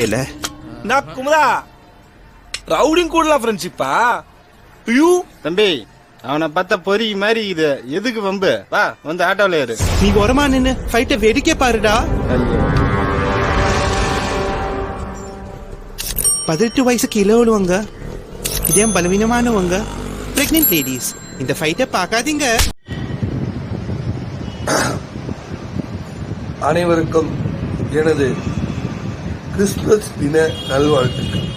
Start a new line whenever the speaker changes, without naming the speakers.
இல்ல
நான் குமரா ரவுடிங் கூட ஃப்ரெண்ட்ஷிப்பா? ஐயோ
தம்பி, அவனை பார்த்தா பொறி மாதிரி இது. எதுக்கு வம்பு? வா வந்து ஆட்டோல ஏறு.
நீ ஓரமா நின்னு ஃபைட்ட வேடிக்கை பாருடா. 18 வயசு கீழே உள்ளவங்க, இதே பலவீனமானவங்க, பிரெக்னென்ட் லேடிஸ் இந்த ஃபைட்டை பார்க்காதீங்க.
அனைவருக்கும் எனது கிறிஸ்துமஸ் தின நல்வாழ்த்துக்கள்.